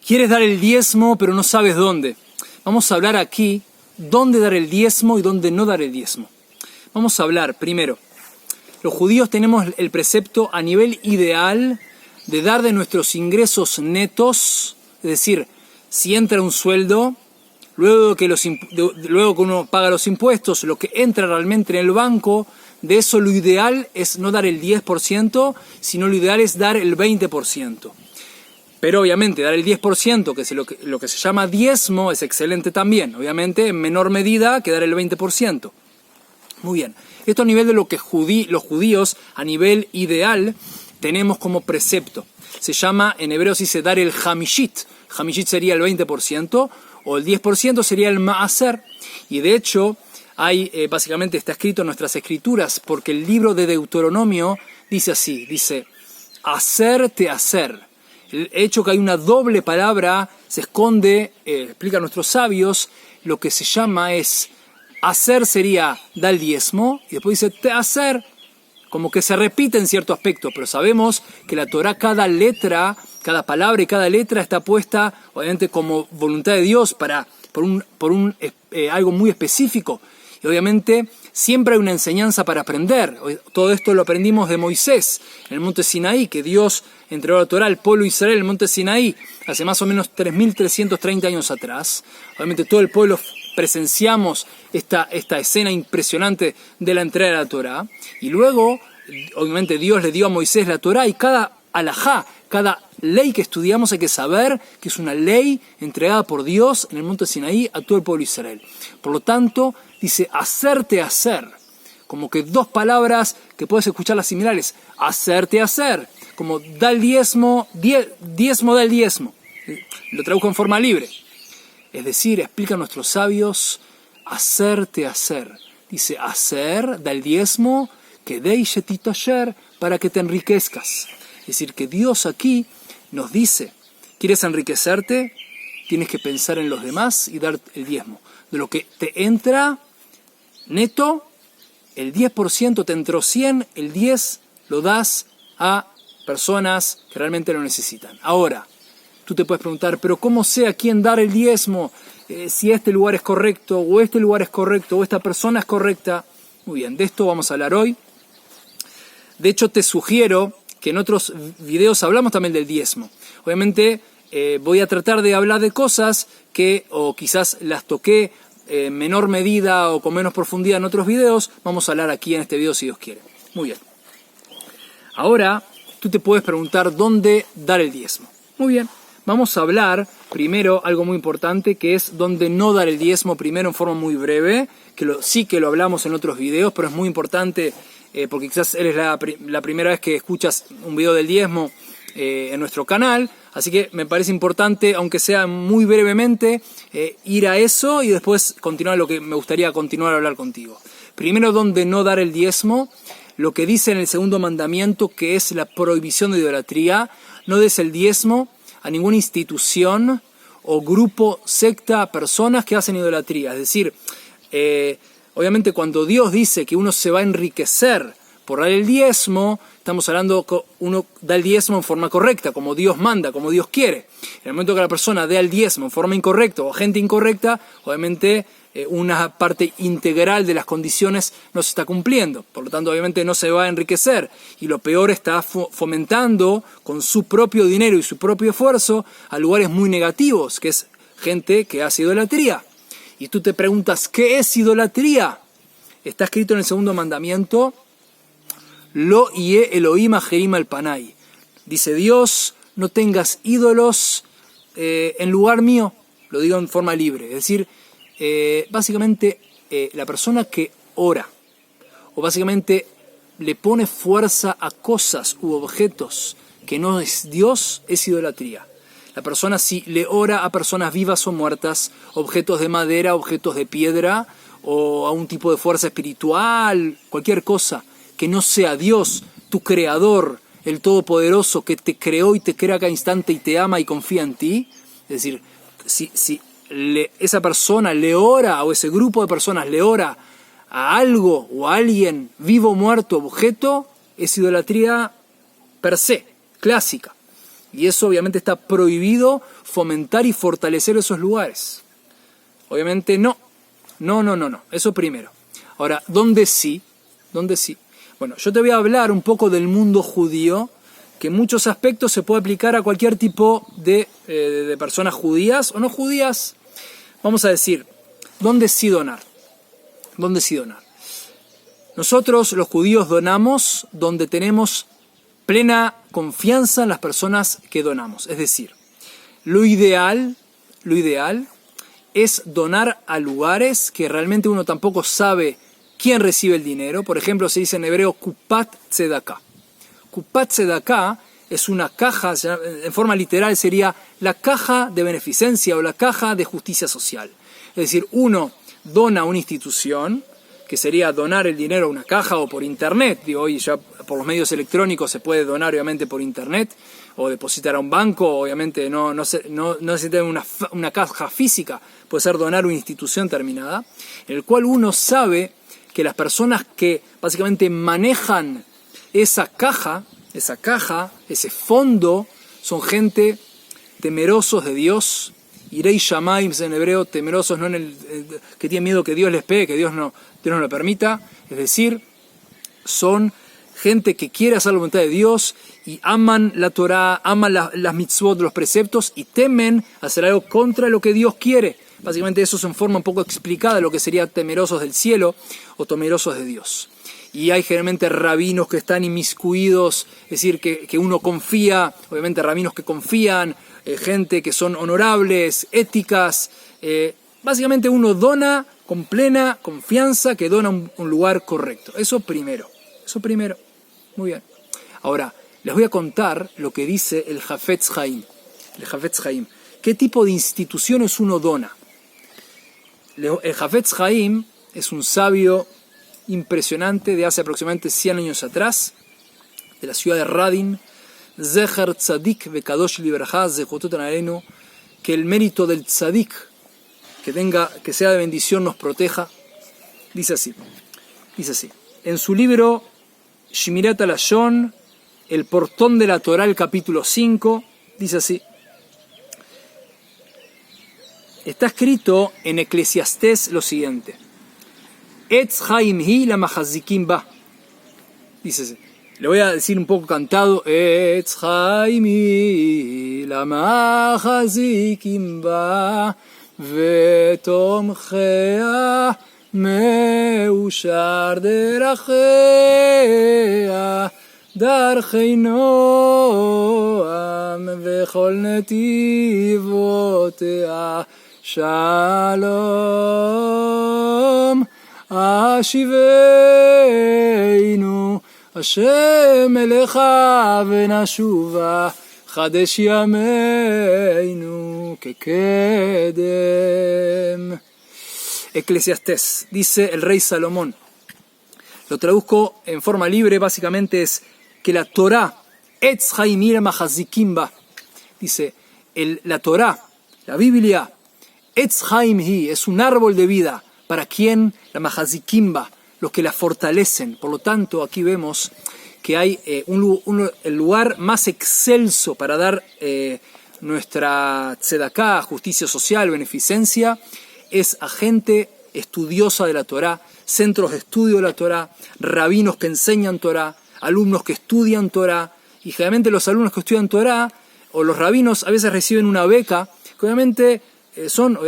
Quieres dar el diezmo, pero no sabes dónde. Vamos a hablar aquí dónde dar el diezmo y dónde no dar el diezmo. Vamos a hablar primero. Los judíos tenemos el precepto a nivel ideal de dar de nuestros ingresos netos, es decir, si entra un sueldo, luego que uno paga los impuestos, lo que entra realmente en el banco, de eso lo ideal es no dar el 10%, sino lo ideal es dar el 20%. Pero obviamente dar el 10%, que es lo que se llama diezmo, es excelente también, obviamente en menor medida que dar el 20%. Muy bien, esto a nivel de lo que los judíos a nivel ideal tenemos como precepto. Se llama, en hebreo se dice dar el hamishit. Hamishit sería el 20%, o el 10% sería el maaser. Y de hecho, básicamente está escrito en nuestras escrituras, porque el libro de Deuteronomio dice así, dice, hacerte hacer. El hecho que hay una doble palabra se esconde, explican nuestros sabios, lo que se llama es, hacer sería dar el diezmo, y después dice te hacer, como que se repite en cierto aspecto, pero sabemos que la Torá, cada letra, cada palabra y cada letra está puesta, obviamente, como voluntad de Dios por algo muy específico. Y obviamente siempre hay una enseñanza para aprender. Todo esto lo aprendimos de Moisés en el monte Sinaí, que Dios entregó la Torá al pueblo de Israel en el monte Sinaí hace más o menos 3.330 años atrás. Obviamente todo el pueblo presenciamos esta escena impresionante de la entrega de la Torá. Y luego, obviamente, Dios le dio a Moisés la Torá y cada alajá, cada ley que estudiamos hay que saber que es una ley entregada por Dios en el monte Sinaí a todo el pueblo de Israel. Por lo tanto, dice hacerte hacer, como que dos palabras que puedes escucharlas similares, hacerte hacer, como da el diezmo, diezmo da el diezmo, lo traduzco en forma libre. Es decir, explican nuestros sabios, hacerte hacer, dice hacer, da el diezmo, que deishetito ayer, para que te enriquezcas. Es decir, que Dios aquí nos dice, ¿quieres enriquecerte? Tienes que pensar en los demás y dar el diezmo. De lo que te entra neto, el 10% te entró 100, el 10 lo das a personas que realmente lo necesitan. Ahora, tú te puedes preguntar, ¿pero cómo sé a quién dar el diezmo? Si este lugar es correcto, o este lugar es correcto, o esta persona es correcta. Muy bien, de esto vamos a hablar hoy. De hecho, te sugiero que en otros videos hablamos también del diezmo. Obviamente voy a tratar de hablar de cosas que o quizás las toqué en menor medida o con menos profundidad en otros videos. Vamos a hablar aquí en este video si Dios quiere. Muy bien. Ahora tú te puedes preguntar dónde dar el diezmo. Muy bien. Vamos a hablar primero algo muy importante que es dónde no dar el diezmo, primero en forma muy breve, sí que lo hablamos en otros videos, pero es muy importante porque quizás eres la primera vez que escuchas un video del diezmo en nuestro canal, así que me parece importante, aunque sea muy brevemente, ir a eso y después continuar lo que me gustaría continuar a hablar contigo. Primero, dónde no dar el diezmo, lo que dice en el segundo mandamiento, que es la prohibición de idolatría, no des el diezmo a ninguna institución o grupo, secta, personas que hacen idolatría. Es decir, obviamente cuando Dios dice que uno se va a enriquecer por dar el diezmo, estamos hablando que uno da el diezmo en forma correcta, como Dios manda, como Dios quiere. En el momento que la persona dé el diezmo en forma incorrecta o gente incorrecta, obviamente una parte integral de las condiciones no se está cumpliendo. Por lo tanto, obviamente no se va a enriquecer. Y lo peor, está fomentando con su propio dinero y su propio esfuerzo a lugares muy negativos, que es gente que hace idolatría. Y tú te preguntas, ¿qué es idolatría? Está escrito en el segundo mandamiento, Lo ie Elohim ajerim al panay. Dice Dios, no tengas ídolos en lugar mío. Lo digo en forma libre. Es decir, básicamente la persona que ora o básicamente le pone fuerza a cosas u objetos que no es Dios, es idolatría. La persona si le ora a personas vivas o muertas, objetos de madera, objetos de piedra o a un tipo de fuerza espiritual, cualquier cosa que no sea Dios, tu creador, el Todopoderoso que te creó y te crea a cada instante y te ama y confía en ti. Es decir, si esa persona le ora o ese grupo de personas le ora a algo o a alguien vivo, muerto, objeto, es idolatría per se, clásica. Y eso obviamente está prohibido fomentar y fortalecer esos lugares. Obviamente no. No. Eso primero. Ahora, ¿dónde sí? ¿Dónde sí? Bueno, yo te voy a hablar un poco del mundo judío, que en muchos aspectos se puede aplicar a cualquier tipo de personas judías o no judías. Vamos a decir, ¿dónde sí donar? ¿Dónde sí donar? Nosotros, los judíos, donamos donde tenemos plena confianza en las personas que donamos. Es decir, lo ideal es donar a lugares que realmente uno tampoco sabe quién recibe el dinero. Por ejemplo, se dice en hebreo Kupat Tzedakah. Kupat Tzedakah es una caja, en forma literal sería la caja de beneficencia o la caja de justicia social. Es decir, uno dona a una institución, que sería donar el dinero a una caja o por internet. Hoy ya por los medios electrónicos se puede donar obviamente por internet o depositar a un banco, obviamente no necesita una caja física, puede ser donar a una institución terminada, en el cual uno sabe que las personas que básicamente manejan esa caja, ese fondo, son gente temerosos de Dios, Irei Shamayim en hebreo, temerosos, no que tienen miedo que Dios les pegue, que Dios no lo permita, es decir, son gente que quiere hacer la voluntad de Dios y aman la Torah, aman las mitzvot, los preceptos y temen hacer algo contra lo que Dios quiere. Básicamente eso es en forma un poco explicada de lo que sería temerosos del cielo o temerosos de Dios. Y hay generalmente rabinos que están inmiscuidos, es decir, que uno confía, obviamente rabinos que confían, gente que son honorables, éticas. Básicamente uno dona con plena confianza que dona un lugar correcto. Eso primero. Muy bien. Ahora, les voy a contar lo que dice el Hafetz Haim. ¿Qué tipo de instituciones uno dona? El Hafetz Haim es un sabio impresionante de hace aproximadamente 100 años atrás, de la ciudad de Radin, Zecher Tzadik Vekadosh Libraja Zechotot Aleinu, que el mérito del Tzadik, que sea de bendición, nos proteja. Dice así. En su libro Shmirat HaLashon, el portón de la Torá, el capítulo 5, dice así. Está escrito en Eclesiastés lo siguiente. Etz Haim hi la machazikim ba. Dice, le voy a decir un poco cantado. Etz Haim hi la machazikim ba vetomchea meushar derachea דרכי נועם וכל נתיבותיה שלום אשיבנו השם אליך ונשובה חדש ימינו כקדם. Eclesiastés, dice el rey Salomón. Lo traduzco en forma libre, básicamente es que la Torá, Etz Haimir Machazikim Ba, dice, la Torá, la Biblia, Etz Haim Hi, es un árbol de vida. ¿Para quién? La Machazikim Ba, los que la fortalecen. Por lo tanto, aquí vemos que hay el lugar más excelso para dar nuestra tzedaká, justicia social, beneficencia, es a gente estudiosa de la Torá, centros de estudio de la Torá, rabinos que enseñan Torá, alumnos que estudian Torá, y generalmente los alumnos que estudian Torá o los rabinos a veces reciben una beca que obviamente son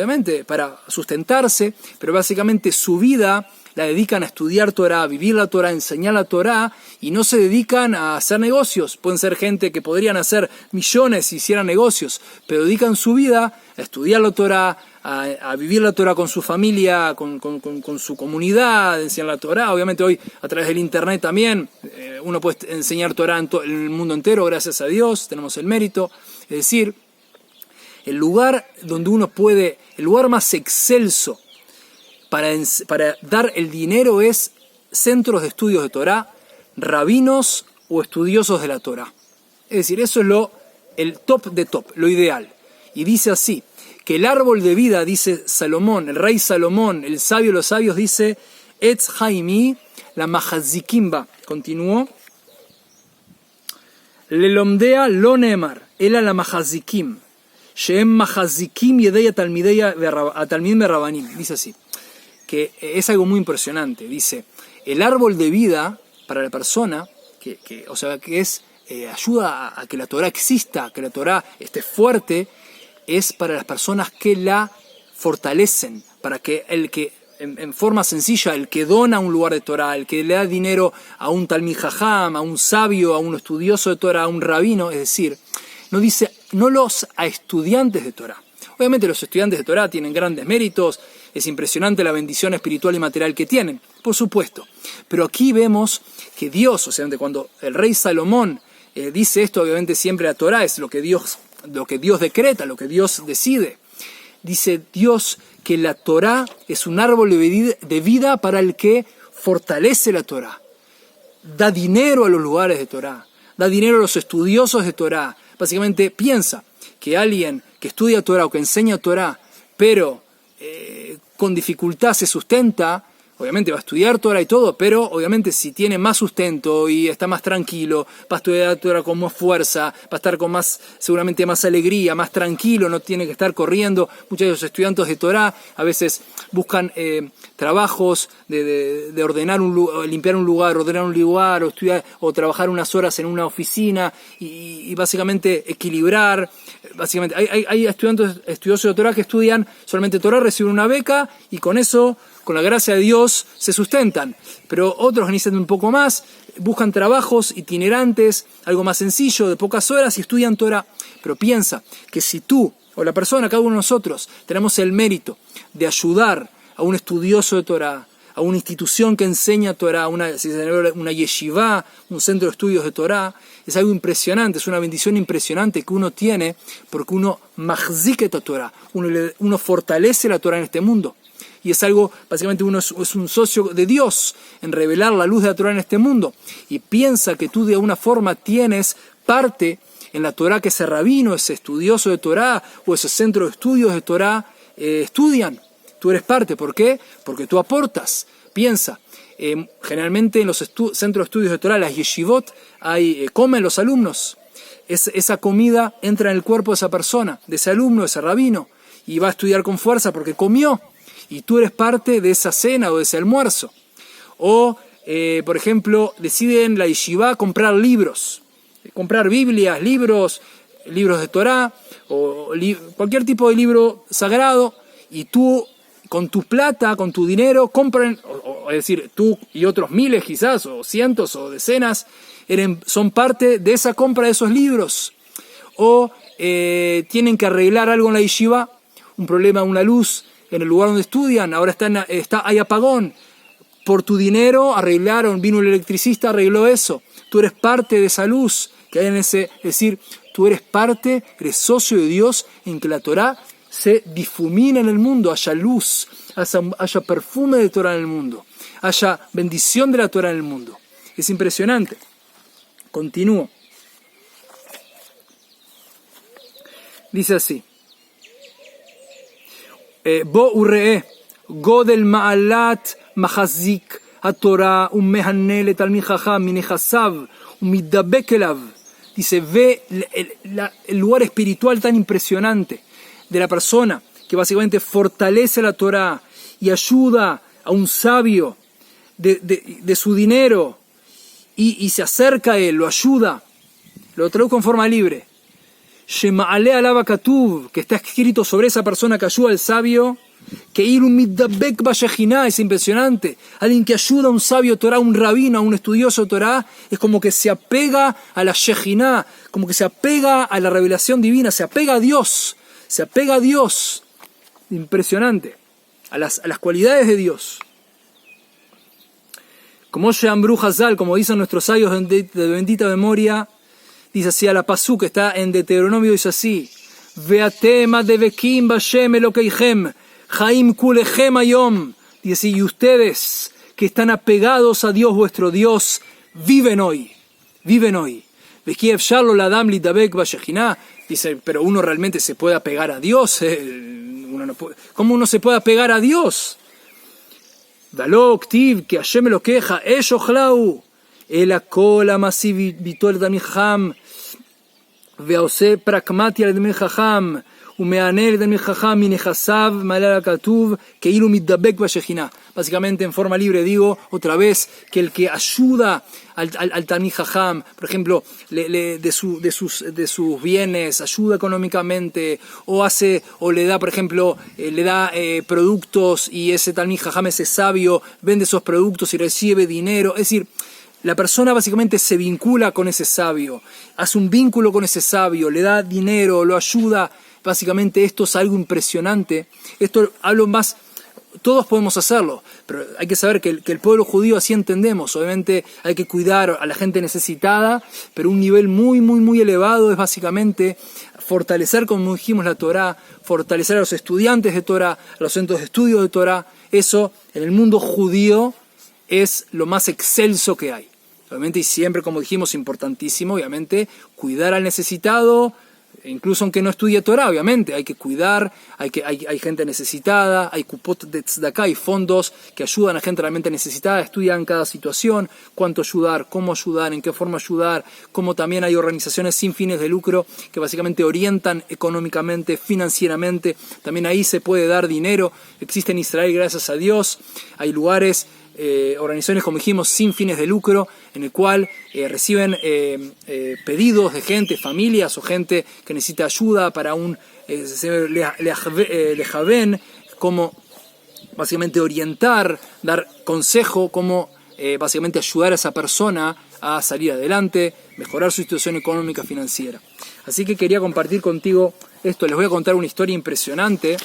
para sustentarse, pero básicamente su vida la dedican a estudiar Torá, a vivir la Torá, a enseñar la Torá, y no se dedican a hacer negocios. Pueden ser gente que podrían hacer millones si hicieran negocios, pero dedican su vida a estudiar la Torá, a vivir la Torá con su familia, con su comunidad, enseñar la Torá. Obviamente hoy a través del internet también uno puede enseñar Torá en el mundo entero, gracias a Dios, tenemos el mérito. Es decir, el lugar donde uno puede, el lugar más excelso para dar el dinero es centros de estudios de Torá, rabinos o estudiosos de la Torá. Es decir, eso es el top de top, lo ideal. Y dice así, que el árbol de vida, dice Salomón, el rey Salomón, el sabio de los sabios, dice, Etz Haimi, la Machazikim Ba. Continuó, Lelomdea lo neemar, ela la mahazikim, sheem mahazikim yedei atalmidim berrabanim. Dice así, que es algo muy impresionante. Dice, el árbol de vida para la persona, que es ayuda a que la Torá exista, que la Torá esté fuerte, es para las personas que la fortalecen, para que el que, en forma sencilla, el que dona un lugar de Torá, el que le da dinero a un talmid jajam, a un sabio, a un estudioso de Torá, a un rabino, es decir, no dice, no los a estudiantes de Torá. Obviamente los estudiantes de Torá tienen grandes méritos, es impresionante la bendición espiritual y material que tienen, por supuesto. Pero aquí vemos que Dios, o sea, cuando el rey Salomón dice esto, obviamente siempre la Torá es lo que Dios decreta, lo que Dios decide. Dice Dios que la Torá es un árbol de vida para el que fortalece la Torá. Da dinero a los lugares de Torá, da dinero a los estudiosos de Torá. Básicamente piensa que alguien que estudia Torá o que enseña Torá, pero con dificultad se sustenta, obviamente va a estudiar Torá y todo, pero obviamente si tiene más sustento y está más tranquilo, va a estudiar Torá con más fuerza, va a estar con seguramente más alegría, más tranquilo, no tiene que estar corriendo. Muchos de los estudiantes de Torá a veces buscan trabajos de ordenar limpiar un lugar, ordenar un lugar, o estudiar o trabajar unas horas en una oficina y básicamente equilibrar. Básicamente hay estudiantes estudiosos de Torá que estudian solamente Torá, reciben una beca y con eso, con la gracia de Dios, se sustentan. Pero otros necesitan un poco más, buscan trabajos itinerantes, algo más sencillo, de pocas horas y estudian Torá. Pero piensa que si tú o la persona, cada uno de nosotros, tenemos el mérito de ayudar a un estudioso de Torá, a una institución que enseña Torá, una yeshivá, un centro de estudios de Torá, es algo impresionante, es una bendición impresionante que uno tiene porque uno mahzik a Torá, uno fortalece la Torá en este mundo. Y es algo, básicamente uno es un socio de Dios en revelar la luz de la Torá en este mundo. Y piensa que tú de alguna forma tienes parte en la Torá que ese rabino, ese estudioso de Torá o ese centro de estudios de Torá estudian. Tú eres parte. ¿Por qué? Porque tú aportas. Piensa, generalmente en los centros de estudios de Torá, las yeshivot, comen los alumnos. Esa comida entra en el cuerpo de esa persona, de ese alumno, de ese rabino, y va a estudiar con fuerza porque comió. Y tú eres parte de esa cena o de ese almuerzo. O, por ejemplo, deciden la yeshivá comprar libros, comprar Biblias, libros de Torá, o cualquier tipo de libro sagrado, y tú, con tu plata, con tu dinero, compran, es decir, tú y otros miles quizás, o cientos, o decenas, son parte de esa compra de esos libros. O tienen que arreglar algo en la yeshivá, un problema, una luz, en el lugar donde estudian, ahora hay apagón. Por tu dinero arreglaron, vino el electricista, arregló eso. Tú eres parte de esa luz que hay en ese, es decir, tú eres parte, eres socio de Dios en que la Torá se difumina en el mundo, haya luz, haya perfume de Torá en el mundo, haya bendición de la Torá en el mundo. Es impresionante. Continúo. Dice así. בוא וראה גודל מעלת מחזיק התורה ומהנה לתלמיד חכם מנכסיו ומתדבק אליו. Dice, ve el lugar espiritual tan impresionante de la persona que básicamente fortalece la Torá y ayuda a un sabio de su dinero y se acerca a él, lo ayuda. Lo traduzco en forma libre. Shema'ale alaba katuv, que está escrito sobre esa persona que ayuda al sabio, que ilu middabek bashejina, es impresionante. Alguien que ayuda a un sabio Torá, un rabino, a un estudioso Torá, es como que se apega a la Shejina, como que se apega a la revelación divina, se apega a Dios, impresionante, a las cualidades de Dios. Como Sheambru Hazal, como dicen nuestros sabios de bendita memoria, dice así a la pasú que está en Deuteronomio, dice así: Veatem adevekim bashem elokeichem, Jaim kulechem ayom. Dice, y ustedes que están apegados a Dios vuestro Dios, viven hoy. Vekiev sharlo ladam lidabek bashejina. Dice, pero uno realmente se puede apegar a Dios. ¿Cómo uno se puede apegar a Dios? Dalo ktiv que Hashem elokeja esh ochlau. El akol amasi vitol tamijam. ועושה פרקמטיה לתלמיד חכם, ומענה לתלמיד חכם מנכסיו, מעלה על הכתוב, כאילו מתדבק בשכינה. Básicamente, en forma libre digo otra vez que el que ayuda al Talmid Jajam, por ejemplo, de sus bienes, ayuda económicamente, o le da, por ejemplo, le da productos y ese Talmid Jajam, ese sabio, vende esos productos y recibe dinero. Es decir, la persona básicamente se vincula con ese sabio, hace un vínculo con ese sabio, le da dinero, lo ayuda. Básicamente esto es algo impresionante. Esto hablo más, todos podemos hacerlo, pero hay que saber que el pueblo judío así entendemos. Obviamente hay que cuidar a la gente necesitada, pero un nivel muy, muy, muy elevado es básicamente fortalecer, como dijimos, la Torá, fortalecer a los estudiantes de Torá, a los centros de estudio de Torá. Eso en el mundo judío es lo más excelso que hay. Obviamente, y siempre, como dijimos, importantísimo, obviamente, cuidar al necesitado, incluso aunque no estudie Torah, obviamente, hay que cuidar, hay gente necesitada, hay kupot de tzedakah, hay fondos que ayudan a gente realmente necesitada, estudian cada situación, cuánto ayudar, cómo ayudar, en qué forma ayudar, como también hay organizaciones sin fines de lucro que básicamente orientan económicamente, financieramente, también ahí se puede dar dinero, existe en Israel, gracias a Dios, hay lugares, organizaciones, como dijimos, sin fines de lucro, en el cual reciben pedidos de gente, familias o gente que necesita ayuda para un lejaven, como básicamente orientar, dar consejo, como básicamente ayudar a esa persona a salir adelante, mejorar su situación económica financiera. Así que quería compartir contigo esto. Les voy a contar una historia impresionante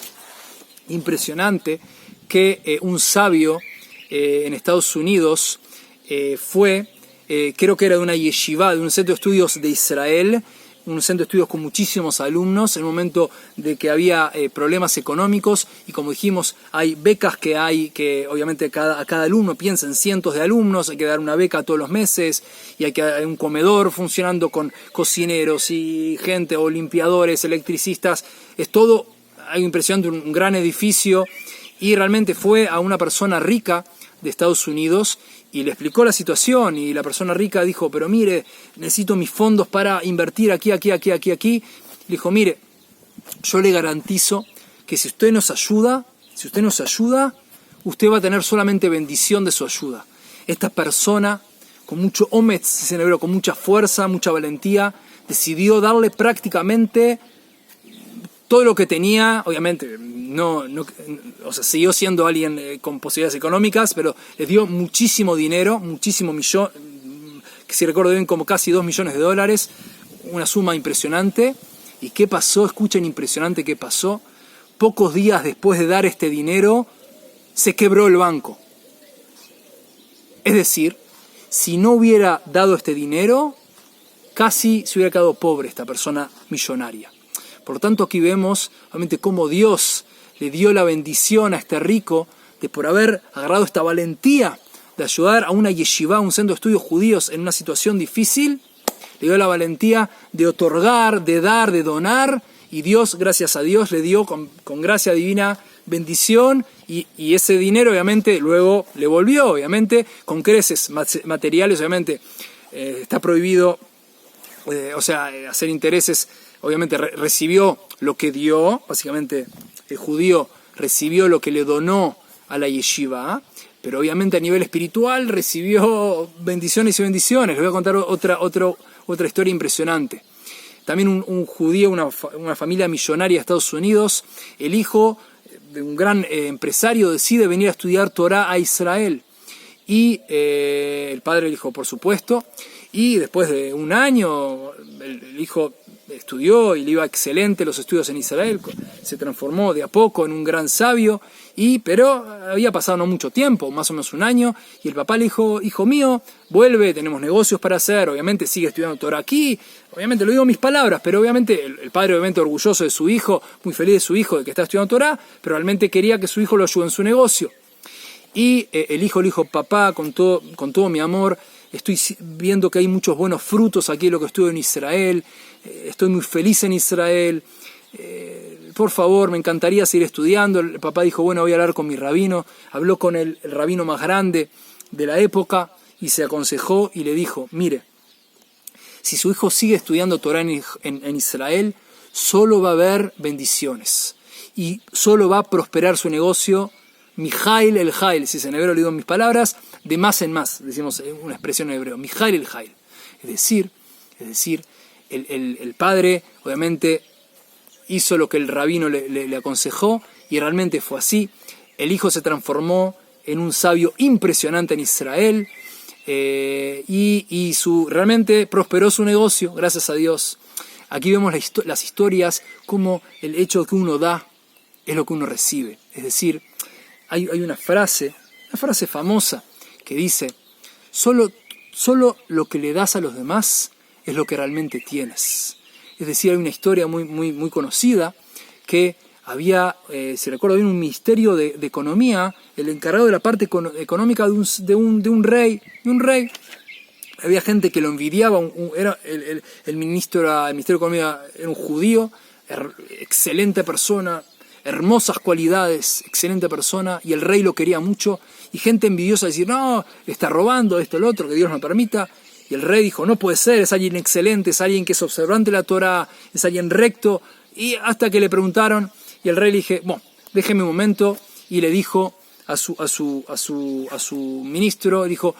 que un sabio en Estados Unidos fue, creo que era de una yeshiva, de un centro de estudios de Israel, un centro de estudios con muchísimos alumnos, en un momento de que había problemas económicos, y como dijimos, hay becas que obviamente a cada alumno piensa en cientos de alumnos, hay que dar una beca todos los meses, y hay un comedor funcionando con cocineros y gente, o limpiadores, electricistas, es todo algo impresionante, un gran edificio, y realmente fue a una persona rica de Estados Unidos y le explicó la situación, y la persona rica dijo, pero mire, necesito mis fondos para invertir aquí. Le dijo, mire, yo le garantizo que si usted nos ayuda, usted va a tener solamente bendición de su ayuda. Esta persona, con mucho ometz, con mucha fuerza, mucha valentía, decidió darle prácticamente todo lo que tenía, obviamente, o sea, siguió siendo alguien con posibilidades económicas, pero les dio muchísimo dinero, muchísimo millón, que si recuerdo bien, como casi $2 millones, una suma impresionante. ¿Y qué pasó? Escuchen, impresionante qué pasó. Pocos días después de dar este dinero, se quebró el banco. Es decir, si no hubiera dado este dinero, casi se hubiera quedado pobre esta persona millonaria. Por lo tanto, aquí vemos obviamente cómo Dios le dio la bendición a este rico de por haber agarrado esta valentía de ayudar a una yeshiva, un centro de estudios judíos en una situación difícil. Le dio la valentía de otorgar, de dar, de donar, y Dios, gracias a Dios, le dio con gracia divina bendición, y ese dinero obviamente luego le volvió, obviamente, con creces materiales, obviamente está prohibido, hacer intereses. Obviamente recibió lo que dio, básicamente el judío recibió lo que le donó a la yeshiva, pero obviamente a nivel espiritual recibió bendiciones y bendiciones. Les voy a contar otra historia impresionante. También un judío, una familia millonaria de Estados Unidos, el hijo de un gran empresario decide venir a estudiar Torah a Israel. Y el padre le dijo, por supuesto, y después de un año el hijo estudió y le iba excelente los estudios en Israel, se transformó de a poco en un gran sabio, pero había pasado no mucho tiempo, más o menos un año, y el papá le dijo, hijo mío, vuelve, tenemos negocios para hacer, obviamente sigue estudiando Torah aquí, obviamente lo digo en mis palabras, pero obviamente el padre obviamente orgulloso de su hijo, muy feliz de su hijo de que está estudiando Torah, pero realmente quería que su hijo lo ayude en su negocio. Y el hijo le dijo, papá, con todo mi amor, estoy viendo que hay muchos buenos frutos aquí en lo que estudio en Israel, estoy muy feliz en Israel, por favor, me encantaría seguir estudiando. El papá dijo, bueno, voy a hablar con mi rabino. Habló con el rabino más grande de la época y se aconsejó y le dijo, mire, Si su hijo sigue estudiando Torah en Israel, solo va a haber bendiciones. Y solo va a prosperar su negocio, Mijail el Jail, si en hebreo le digo mis palabras, de más en más, decimos una expresión en hebreo, Mijail el Jail. Es decir, el padre obviamente hizo lo que el rabino le aconsejó y realmente fue así. El hijo se transformó en un sabio impresionante en Israel y realmente prosperó su negocio, gracias a Dios. Aquí vemos las historias como el hecho de que uno da es lo que uno recibe. Es decir, hay una frase famosa que dice, solo lo que le das a los demás es lo que realmente tienes. Es decir, hay una historia muy conocida que había, si recuerdo bien, un ministerio de economía, el encargado de la parte económica de un rey. Había gente que lo envidiaba, era el ministro de Economía era un judío, excelente persona, hermosas cualidades, excelente persona, y el rey lo quería mucho, y gente envidiosa decir, no, está robando esto, lo otro, que Dios no permita. Y el rey dijo, no puede ser, es alguien excelente, es alguien que es observante de la Torah, es alguien recto. Y hasta que le preguntaron, y el rey le dije, bueno, déjeme un momento, y le dijo a su ministro, dijo,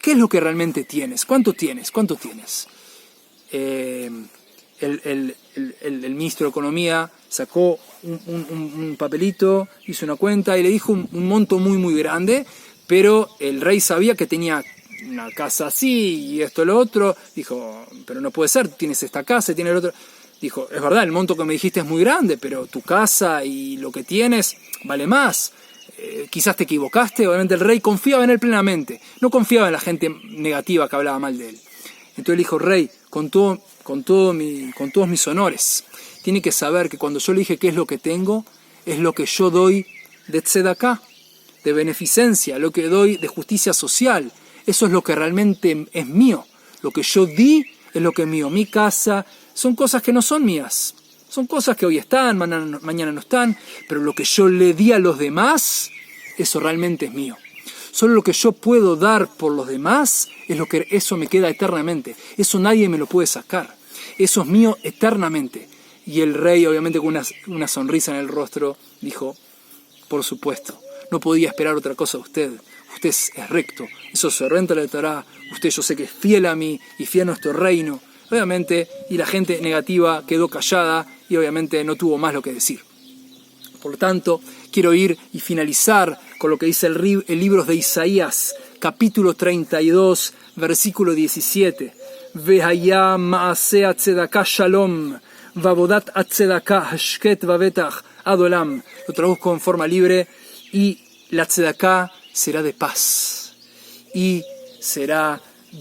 ¿qué es lo que realmente tienes? ¿Cuánto tienes? El ministro de Economía sacó un papelito, hizo una cuenta y le dijo un monto muy grande, pero el rey sabía que tenía una casa así y esto lo otro. Dijo, pero no puede ser, tienes esta casa y tienes el otro. Dijo, es verdad, el monto que me dijiste es muy grande, pero tu casa y lo que tienes vale más. Quizás te equivocaste. Obviamente el rey confiaba en él plenamente, no confiaba en la gente negativa que hablaba mal de él. Entonces le dijo, rey, con todos mis honores, tiene que saber que cuando yo le dije qué es lo que tengo, es lo que yo doy de tzedaká, de beneficencia, lo que doy de justicia social. Eso es lo que realmente es mío. Lo que yo di es lo que es mío. Mi casa son cosas que no son mías. Son cosas que hoy están, mañana no están, pero lo que yo le di a los demás, eso realmente es mío. Solo lo que yo puedo dar por los demás, eso me queda eternamente. Eso nadie me lo puede sacar. Eso es mío eternamente. Y el rey, obviamente con una sonrisa en el rostro, dijo, por supuesto, no podía esperar otra cosa de usted. Usted es recto, es observante de la Torá, usted yo sé que es fiel a mí y fiel a nuestro reino. Obviamente, y la gente negativa quedó callada y obviamente no tuvo más lo que decir. Por lo tanto, quiero ir y finalizar con lo que dice el libro de Isaías, capítulo 32, versículo 17. Vehaya ma'aseh tzedakah shalom, vavodat tzedakah hashket vavetach adolam. Lo traduzco en forma libre, y la tzedakah será de paz y será